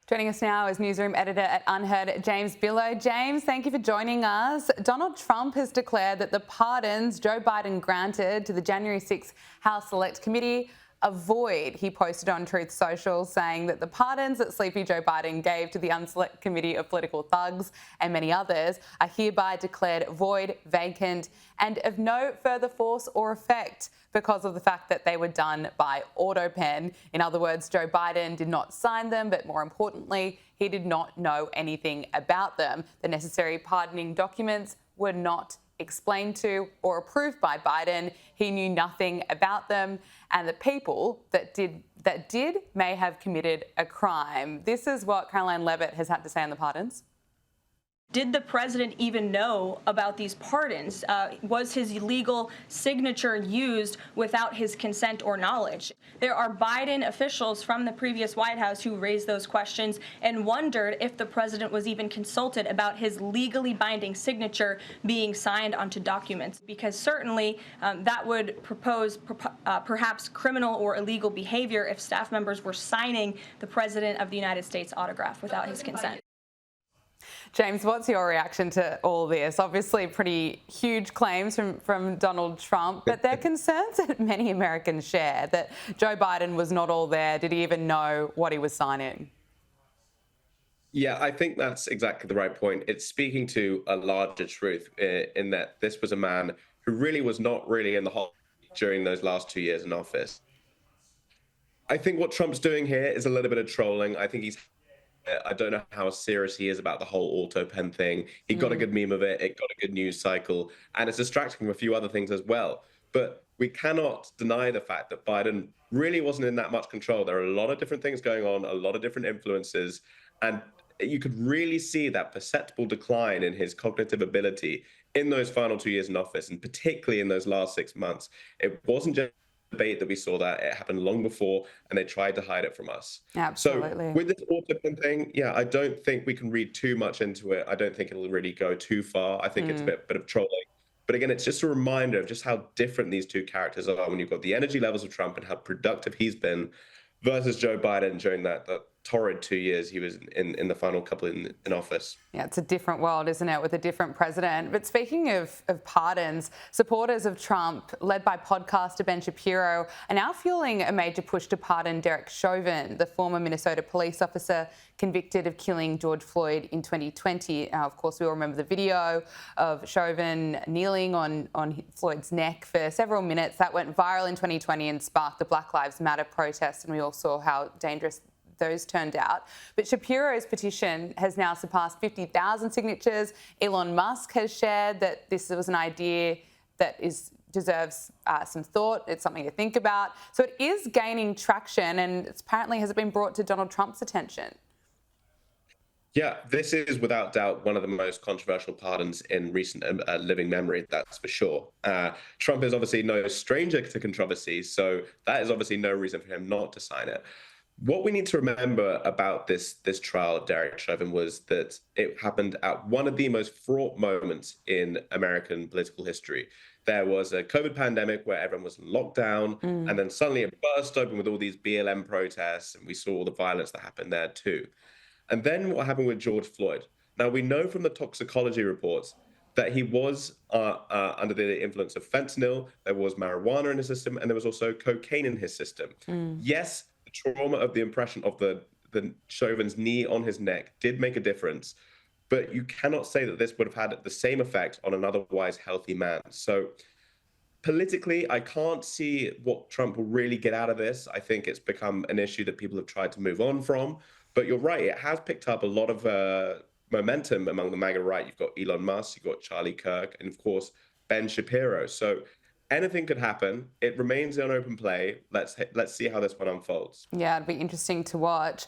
Joining us now is Newsroom editor at UnHerd, James Billot. James, thank you for joining us. Donald Trump has declared that the pardons Joe Biden granted to the January 6th House Select Committee are void. He posted on Truth Social saying that the pardons that Sleepy Joe Biden gave to the Unselect Committee of Political Thugs and many others are hereby declared void, vacant, and of no further force or effect because of the fact that they were done by autopen. In other words, Joe Biden did not sign them, but more importantly, he did not know anything about them. The necessary pardoning documents were not explained to or approved by Biden. He knew nothing about them, and the people that did may have committed a crime. This is what Caroline Levitt has had to say on the pardons. Did the president even know about these pardons? Was his legal signature used without his consent or knowledge? There are Biden officials from the previous White House who raised those questions and wondered if the president was even consulted about his legally binding signature being signed onto documents, because certainly that would propose perhaps criminal or illegal behavior if staff members were signing the president of the United States autograph without his consent. James, what's your reaction to all this? Obviously, pretty huge claims from Donald Trump, but there are concerns that many Americans share that Joe Biden was not all there. Did he even know what he was signing? Yeah, I think that's exactly the right point. It's speaking to a larger truth in that this was a man who really was not really in the hot during those last 2 years in office. I think what Trump's doing here is a little bit of trolling. I don't know how serious he is about the whole auto pen thing. He got a good meme of it. It got a good news cycle, and it's distracting from a few other things as well. But we cannot deny the fact that Biden really wasn't in that much control. There are a lot of different things going on, a lot of different influences, and you could really see that perceptible decline in his cognitive ability in those final 2 years in office, and particularly in those last 6 months. It wasn't just debate that we saw that. It happened long before, and they tried to hide it from us. Absolutely. So with this autopen thing, yeah, I don't think we can read too much into it. I don't think it'll really go too far. I think it's a bit of trolling. But again, it's just a reminder of just how different these two characters are when you've got the energy levels of Trump and how productive he's been versus Joe Biden during that torrid 2 years he was in the final couple in office. Yeah, it's a different world, isn't it, with a different president. But speaking of pardons, supporters of Trump, led by podcaster Ben Shapiro, are now fueling a major push to pardon Derek Chauvin, the former Minnesota police officer convicted of killing George Floyd in 2020. Now, of course, we all remember the video of Chauvin kneeling on Floyd's neck for several minutes. That went viral in 2020 and sparked the Black Lives Matter protests, and we all saw how dangerous those turned out. But Shapiro's petition has now surpassed 50,000 signatures. Elon Musk has shared that this was an idea that deserves some thought. It's something to think about. So it is gaining traction, and apparently has it been brought to Donald Trump's attention? Yeah, this is without doubt one of the most controversial pardons in recent living memory, that's for sure. Trump is obviously no stranger to controversy, so that is obviously no reason for him not to sign it. What we need to remember about this trial of Derek Chauvin was that it happened at one of the most fraught moments in American political history. There was a COVID pandemic where everyone was in lockdown, and then suddenly it burst open with all these BLM protests, and we saw all the violence that happened there too. And then what happened with George Floyd? Now, we know from the toxicology reports that he was under the influence of fentanyl, there was marijuana in his system, and there was also cocaine in his system. Yes, trauma of the impression of the Chauvin's knee on his neck did make a difference, but you cannot say that this would have had the same effect on an otherwise healthy man. So politically, I can't see what Trump will really get out of this. I think it's become an issue that people have tried to move on from. But you're right, it has picked up a lot of momentum among the MAGA right. You've got Elon Musk, you've got Charlie Kirk, and of course, Ben Shapiro. So anything could happen. It remains an open play. Let's see how this one unfolds. Yeah, it'd be interesting to watch.